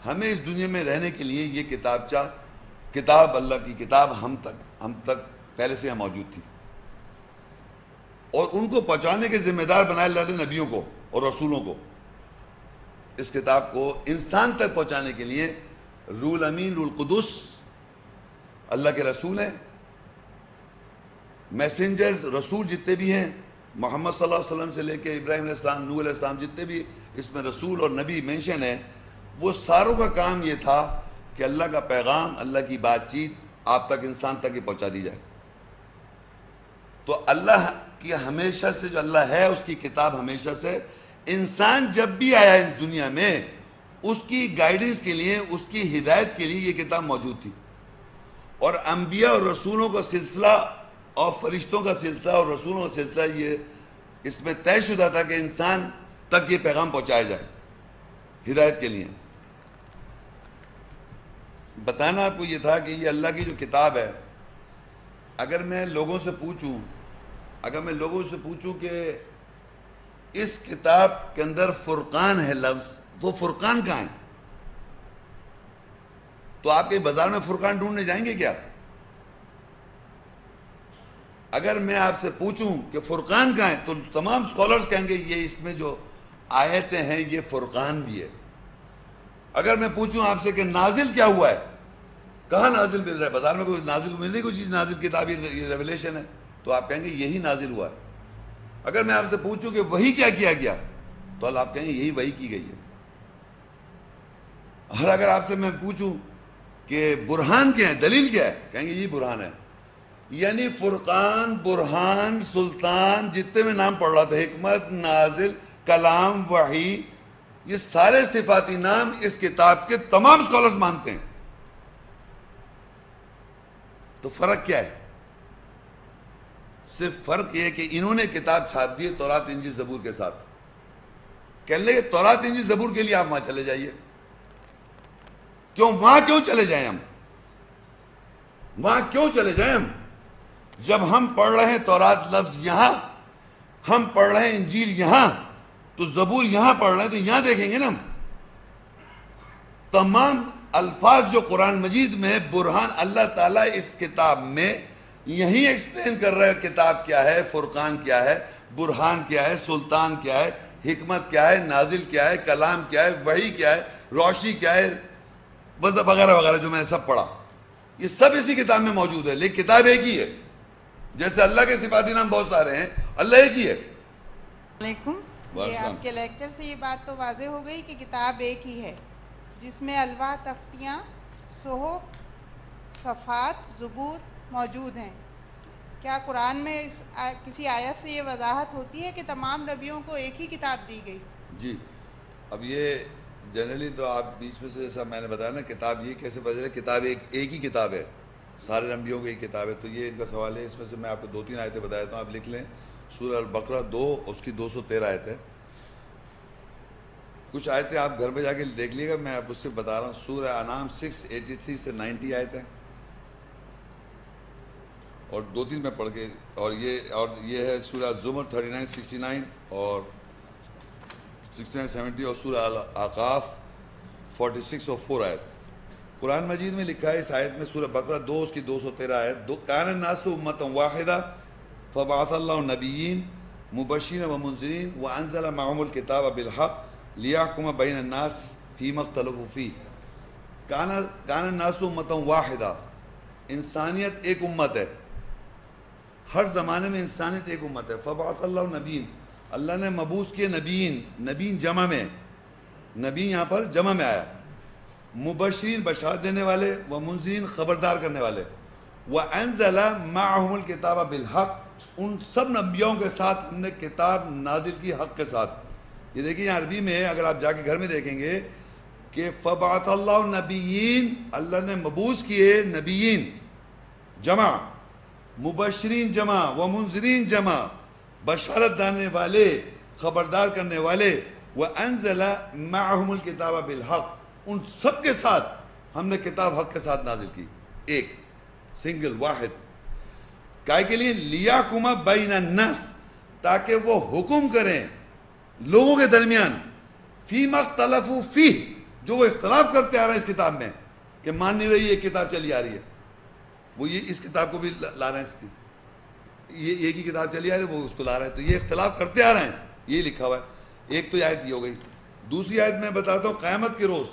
ہمیں اس دنیا میں رہنے کے لیے یہ کتاب اللہ کی کتاب ہم تک پہلے سے موجود تھی، اور ان کو پہنچانے کے ذمہ دار بنائے اللہ نے نبیوں کو اور رسولوں کو۔ اس کتاب کو انسان تک پہنچانے کے لیے روح امین، روح القدس اللہ کے رسول ہیں، میسنجرز، رسول جتنے بھی ہیں، محمد صلی اللہ علیہ وسلم سے لے کے ابراہیم علیہ السلام، نوح علیہ السلام، جتنے بھی اس میں رسول اور نبی مینشن ہیں، وہ ساروں کا کام یہ تھا کہ اللہ کا پیغام، اللہ کی بات چیت آپ تک، انسان تک ہی پہنچا دی جائے۔ تو اللہ کی ہمیشہ سے جو اللہ ہے، اس کی کتاب ہمیشہ سے، انسان جب بھی آیا اس دنیا میں اس کی گائیڈنس کے لیے، اس کی ہدایت کے لیے یہ کتاب موجود تھی۔ اور انبیاء اور رسولوں کا سلسلہ اور فرشتوں کا سلسلہ اور رسولوں کا سلسلہ یہ اس میں طے شدہ تھا کہ انسان تک یہ پیغام پہنچایا جائے ہدایت کے لیے۔ بتانا آپ کو یہ تھا کہ یہ اللہ کی جو کتاب ہے، اگر میں لوگوں سے پوچھوں کہ اس کتاب کے اندر فرقان ہے لفظ، وہ فرقان کہاں ہے؟ تو آپ کے بازار میں فرقان ڈھونڈنے جائیں گے کیا؟ اگر میں آپ سے پوچھوں کہ فرقان کہاں ہے تو تمام سکولرز کہیں گے یہ اس میں جو آیتیں ہیں یہ فرقان بھی ہے۔ اگر میں پوچھوں آپ سے کہ نازل کیا ہوا ہے، کہاں نازل مل رہا ہے، بازار میں کوئی نازل مل رہی کوئی چیز نازل کتاب، یہ ریویلیشن ہے، تو آپ کہیں گے یہی نازل ہوا ہے۔ اگر میں آپ سے پوچھوں کہ وحی کیا کیا گیا تو آپ کہیں گے یہی وحی کی گئی ہے۔ اور اگر آپ سے میں پوچھوں کہ برہان کیا ہے، دلیل کیا ہے، کہیں گے یہی برہان ہے۔ یعنی فرقان، برہان، سلطان، جتنے میں نام پڑھ رہا تھا، حکمت، نازل، کلام، وحی، یہ سارے صفاتی نام اس کتاب کے تمام سکولرز مانتے ہیں۔ تو فرق کیا ہے؟ صرف فرق یہ ہے کہ انہوں نے کتاب چھاپ دی ہے تورات، انجیل، زبور کے ساتھ۔ کہنے لگے تورات، انجیل، زبور کے لیے آپ وہاں چلے جائیے۔ وہاں کیوں چلے جائیں ہم؟ وہاں کیوں چلے جائیں ہم؟ جب ہم پڑھ رہے ہیں تورات لفظ یہاں، ہم پڑھ رہے ہیں انجیل یہاں، تو زبور یہاں پڑھ رہے ہیں تو یہاں دیکھیں گے نا ہم۔ تمام الفاظ جو قرآن مجید میں برہان، اللہ تعالیٰ اس کتاب میں یہی ایکسپلین کر رہے ہیں کتاب کیا ہے، فرقان کیا ہے، برہان کیا ہے، سلطان کیا ہے، حکمت کیا ہے، نازل کیا ہے، کلام کیا ہے، وحی کیا ہے، روشنی کیا ہے، وغیرہ وغیرہ جو میں نے سب پڑھا، یہ سب اسی کتاب میں موجود ہے۔ لیکن کتاب ایک ہی ہے، جیسے اللہ کے صفاتی نام بہت سارے ہیں، اللہ ایک ہی ہے۔ علیکم، یہ آپ کے لیکچر سے یہ بات تو واضح ہو گئی کہ کتاب ایک ہی ہے، جس میں الواح، تختیاں، صحف، صفحات، زبور موجود ہیں۔ کیا قرآن میں کسی آیت سے یہ وضاحت ہوتی ہے کہ تمام نبیوں کو ایک ہی کتاب دی گئی؟ جی، اب یہ جنرلی تو آپ بیچ میں سے جیسا میں نے بتایا نا، کتاب یہ کیسے پتہ چلے؟ کتاب ایک ہی کتاب ہے، سارے نبیوں کی ایک کتاب ہے۔ تو یہ ان کا سوال ہے، اس میں سے میں آپ کو 2-3 آیتیں بتا دیتا ہوں، آپ لکھ لیں۔ سورہ البقرہ 2، اس کی 213 آیت ہے۔ کچھ آیتیں آپ گھر میں جا کے دیکھ لیے گا، میں آپ اس سے بتا رہا ہوں۔ سورہ انعام 6:83 سے 90 آیت ہے، اور 2-3 میں پڑھ کے، اور یہ ہے سورہ زمر 39-69 اور 69-70، اور سورہ الاعقاف 46 اور 4 آیت۔ قرآن مجید میں لکھا ہے اس آیت میں، سورہ بقرہ 2، اس کی 213 آیت، کان الناس امۃ واحدہ فبعث اللہ النبیین مبشرین ومنذرین وانزل معهم الکتاب بالحق لیحکم بین الناس فیما اختلفوا فیہ۔ کان الناس امۃ واحدہ، انسانیت ایک امت ہے، ہر زمانے میں انسانیت ایک امت ہے۔ فبعث اللہ النبیین، اللہ نے مبعوث کیے نبیین جمع میں، نبی یہاں پر جمع میں آیا، مبشرین بشارت دینے والے، ومنذرین خبردار کرنے والے، وانزل معهم الکتاب بالحق، ان سب نبیوں کے ساتھ ہم نے کتاب نازل کی حق کے ساتھ۔ یہ دیکھیں یہاں عربی میں، اگر آپ جا کے گھر میں دیکھیں گے کہ فبعث اللہ نبیین، اللہ نے مبعوث کیے نبیین جمع، مبشرین جمع، ومنذرین جمع، بشارت دینے والے، خبردار کرنے والے، وانزل معهم الکتاب بالحق، ان سب کے ساتھ ہم نے کتاب حق کے ساتھ نازل کی، ایک سنگل واحد۔ کائے کے لیے؟ لیحکم بین الناس، تاکہ وہ حکم کریں لوگوں کے درمیان، فیما اختلفوا فیہ، جو وہ اختلاف کرتے آ رہے ہیں اس کتاب میں کہ مان نہیں رہی یہ کتاب چلی آ رہی ہے، وہ یہ اس کتاب کو بھی لا رہے ہیں، اس کی یہ ایک ہی کتاب چلی آ رہی ہے وہ اس کو لا رہے ہیں، تو یہ اختلاف کرتے آ رہے ہیں، یہ لکھا ہوا ہے۔ ایک تو یہ آیت یہ ہو گئی۔ دوسری آیت میں بتاتا ہوں، قیامت کے روز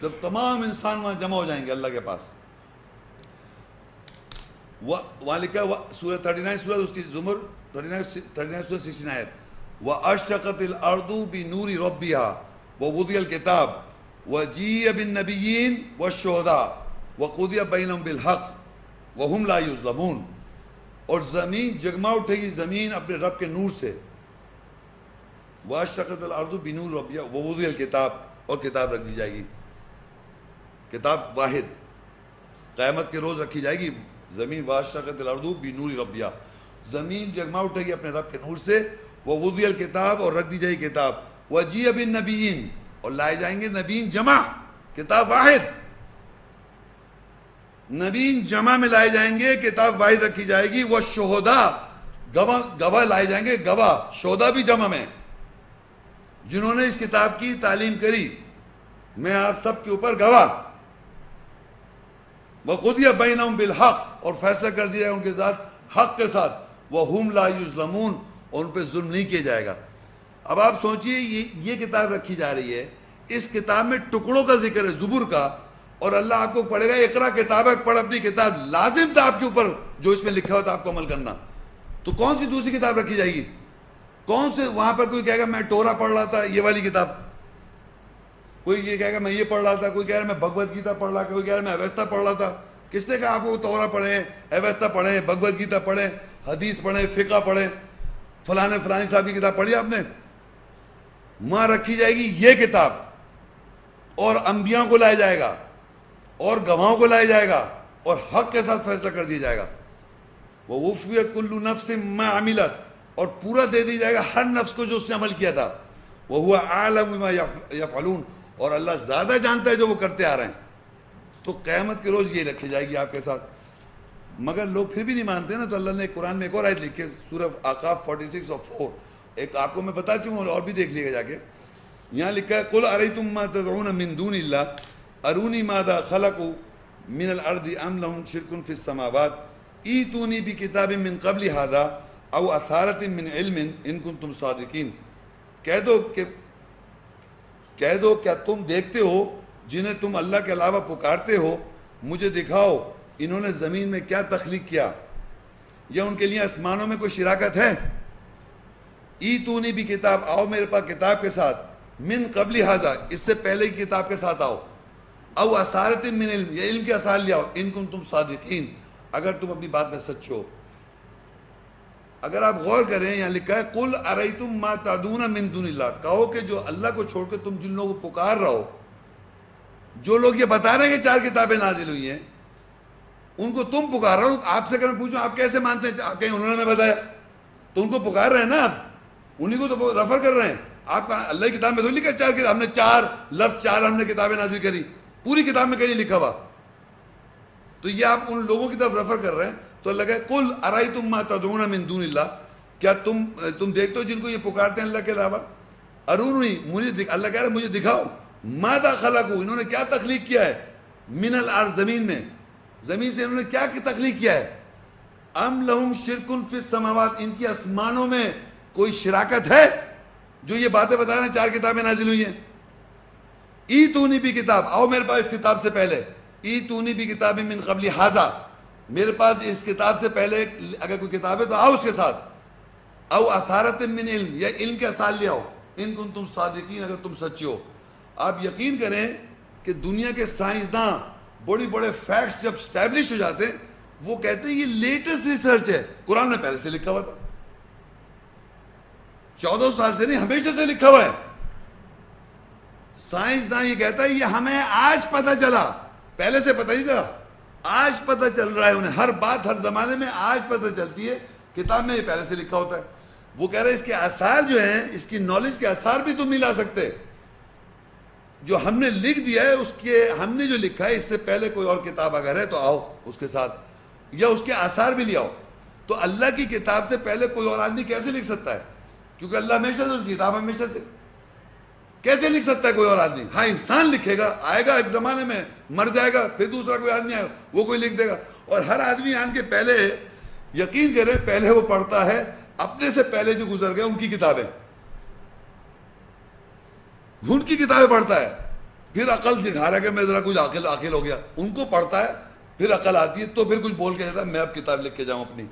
جب تمام انسان وہاں جمع ہو جائیں گے اللہ کے پاس، وہاں لکھا ہے سورہ 39 سورہ اس کی زمر 39 سورہ 16 آیت، وَأَشْرَقَتِ الْأَرْضُ بِنُورِ رَبِّهَا وَوُضِعَ الْكِتَابُ وَجِيءَ بِالنَّبِيِّينَ وَالشُّهَدَاءِ وَقُضِيَ بَيْنَهُم بِالْحَقِّ وَهُمْ لَا يُظْلَمُونَ، اور زمین جگما اٹھے گی، زمین اپنے رب کے نور سے، وَأَشْرَقَتِ الْأَرْضُ بِنُورِ رَبِّهَا وَوُضِعَ الْكِتَابُ، اور کتاب رکھ دی جائے گی، کتاب واحد قیامت کے روز رکھی جائے گی زمین، وَأَشْرَقَتِ الْأَرْضُ بِنُورِ رَبِّهَا، زمین جگما اٹھے گی اپنے رب کے نور سے، وَوُضِعَ الْكِتَابُ، اور رکھ دی جائے گی کتاب، وَجِيءَ بِالنَّبِيِّينَ، اور لائے جائیں گے نبیین جمع، کتاب واحد، نبیین جمع میں لائے جائیں گے، کتاب واحد رکھی جائے گی، وَالشُّهَدَاء، گواہ لائے جائیں گے، گواہ، شہداء بھی جمع میں، جنہوں نے اس کتاب کی تعلیم کری، میں آپ سب کے اوپر گواہ، وَقُضِيَ بَيْنَهُم بِالْحَقِّ، اور فیصلہ کر دیا ہے ان کے ساتھ حق کے ساتھ، وَهُمْ لَا يُظْلَمُونَ، اور ان پہ ظلم نہیں کیا جائے گا۔ اب آپ سوچئے یہ کتاب رکھی جا رہی ہے، اس کتاب میں ٹکڑوں کا ذکر ہے زبور کا، اور اللہ آپ کو پڑھے گا اقرا کتابک، پڑھ اپنی کتاب، لازم تھا آپ کے اوپر جو اس میں لکھا ہوا تھا آپ کو عمل کرنا، تو کون سی دوسری کتاب رکھی جائے گی؟ کون سے وہاں پر کوئی کہے گا میں ٹورا پڑھ رہا تھا یہ والی کتاب، کوئی یہ کہے گا میں یہ پڑھ رہا تھا، کوئی کہہ رہا میں بھگوت گیتا پڑھ رہا تھا، کوئی کہہ رہا میں اویستا پڑھ رہا تھا، کس نے کہا آپ کو تورا پڑھیں، اویستا پڑھیں، بھگوت گیتا پڑھیں، حدیث پڑھیں، فقہ پڑھیں، فلانی صاحب کی کتاب پڑھی آپ نے؟ وہاں رکھی جائے گی یہ کتاب، اور انبیاء کو لایا جائے گا، اور گواہوں کو لایا جائے گا، اور حق کے ساتھ فیصلہ کر دیا جائے گا، وَوُفِّيَتْ كُلُّ نَفْسٍ مَّا عَمِلَتْ، اور پورا دے دی جائے گا ہر نفس کو جو اس نے عمل کیا تھا، وَهُوَ أَعْلَمُ بِمَا يَفْعَلُونَ، اور اللہ زیادہ جانتا ہے جو وہ کرتے آ رہے ہیں۔ تو قیامت کے روز یہ رکھی جائے گی آپ کے ساتھ، مگر لوگ پھر بھی نہیں مانتے نا، تو اللہ نے قرآن میں ایک اور آیت لکھی ہے سورہ اعقاف 46 اور 4، ایک آپ کو میں بتا چکا ہوں اور بھی دیکھ لیے گا جا کے، یہاں لکھا ہے قُلْ أَرَيْتُم مَّا تَدْعُونَ مِن دُونِ اللَّهِ أَرُونِي مَاذَا خَلَقُوا مِنَ الْأَرْضِ أَمْ لَهُمْ شِرْكٌ فِي السَّمَاوَاتِ ائْتُونِي بِكِتَابٍ مِّن قَبْلِ هَٰذَا أَوْ أَثَارَةٍ مِّنْ عِلْمٍ إِن كُنتُمْ صَادِقِينَ، کہہ دو کیا تم دیکھتے ہو جنہیں تم اللہ کے علاوہ پکارتے ہو، مجھے دکھاؤ انہوں نے زمین میں کیا تخلیق کیا، یا ان کے لیے آسمانوں میں کوئی شراکت ہے؟ ایتونی بھی کتاب، آؤ میرے پاس کتاب کے ساتھ، من قبل ھذا، اس سے پہلے کی کتاب کے ساتھ آؤ، او اثارت من علم، یا علم کے اثار لے آؤ، ان کنتم صادقین، اگر تم اپنی بات میں سچ ہو۔ اگر آپ غور کریں یہاں لکھا ہے قل ارایتم ما تعدون من دون اللہ، کہو کہ جو اللہ کو چھوڑ کے تم جن لوگوں کو پکار رہا ہو، جو لوگ یہ بتا رہے ہیں کہ 4 کتابیں نازل ہوئی ہیں، ان کو تم پکار رہا ہو۔ آپ سے اگر میں پوچھوں آپ کیسے مانتے ہیں؟ آپ کہیں انہوں نے ہمیں بتایا، تو ان کو پکار رہے ہیں نا، آپ انہی کو تو ریفر کر رہے ہیں۔ آپ اللہ کی کتاب میں تو لکھا 4 کتاب، ہم نے 4 لفظ 4 ہم نے کتابیں نازل کری، پوری کتاب میں کہیں لکھا ہوا، تو یہ آپ ان لوگوں کی طرف ریفر کر رہے ہیں۔ تو اللہ کہے قل ارایتم ما تدعون من دون اللہ، کیا تم دیکھتے ہو جن کو یہ پکارتے ہیں اللہ کے علاوہ، ارونی، مجھے اللہ کہہ رہا ہے مجھے دکھاؤ، ماذا خلقوا، انہوں نے کیا تخلیق کیا ہے، من الارض، زمین میں، زمین سے انہوں نے کیا تخلیق کیا ہے، ام لہم شرک فی السماوات، ان کی آسمانوں میں کوئی شراکت ہے جو یہ باتیں بتا رہے ہیں 4 کتابیں نازل ہوئی ہیں۔ ایتونی بھی کتاب، آؤ میرے پاس اس کتاب سے پہلے، ایتونی بھی کتاب من قبل ھذا، میرے پاس اس کتاب سے پہلے اگر کوئی کتاب ہے تو آؤ اس کے ساتھ، او اثارت من علم، یا علم کے اثار لے آؤ، ان کنتم صادقین، اگر تم سچے ہو۔ آپ یقین کریں کہ دنیا کے سائنسداں بڑے بڑے فیکٹس جب اسٹیبلش ہو جاتے ہیں، وہ کہتے ہیں یہ لیٹسٹ ریسرچ ہے، قرآن میں پہلے سے لکھا ہوا تھا، 14 سال سے نہیں، ہمیشہ سے لکھا ہوا ہے۔ سائنسداں یہ کہتا ہے یہ ہمیں آج پتہ چلا، پہلے سے پتہ نہیں تھا، آج پتہ چل رہا ہے انہیں، ہر بات ہر زمانے میں آج پتہ چلتی ہے، کتاب میں یہ پہلے سے لکھا ہوتا ہے۔ وہ کہہ رہے ہیں اس کے آثار جو ہیں، اس کی نالج کے آثار بھی تم نہیں لا سکتے، جو ہم نے لکھ دیا ہے اس کے، ہم نے جو لکھا ہے اس سے پہلے کوئی اور کتاب اگر ہے تو آؤ اس کے ساتھ، یا اس کے آثار بھی لے آؤ۔ تو اللہ کی کتاب سے پہلے کوئی اور آدمی کیسے لکھ سکتا ہے؟ کیونکہ اللہ ہمیشہ سے، اس کی کتاب ہمیشہ سے۔ کیسے لکھ سکتا ہے کوئی اور آدمی؟ ہاں انسان لکھے گا، آئے گا ایک زمانے میں، مر جائے گا، پھر دوسرا کوئی آدمی آئے گا، وہ کوئی لکھ دے گا. اور ہر آدمی آن کے پہلے یقین کرے پہلے وہ پڑھتا ہے اپنے سے پہلے جو گزر گئے ان کی کتابیں، ان کی کتابیں پڑھتا ہے. پھر عقل دکھا رہا ہے کہ میں ذرا کچھ عاقل ہو گیا، ان کو پڑھتا ہے، پھر عقل آتی ہے تو پھر کچھ بول کے جاتا ہے میں اب کتاب لکھ کے جاؤں اپنی.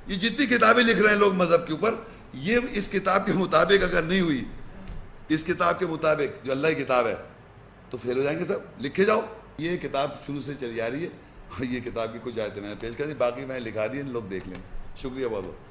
یہ جتنی کتابیں لکھ رہے ہیں لوگ مذہب کے اوپر، یہ اس کتاب کے مطابق اگر نہیں ہوئی، اس کتاب کے مطابق جو اللہ کی کتاب ہے، تو فیل ہو جائیں گے سب. لکھے جاؤ. یہ کتاب شروع سے چلی جا رہی ہے، اور یہ کتاب کی کچھ آیتیں میں نے پیش کر دی، باقی میں نے لکھا دی، لوگ دیکھ لیں. شکریہ بہت بہت.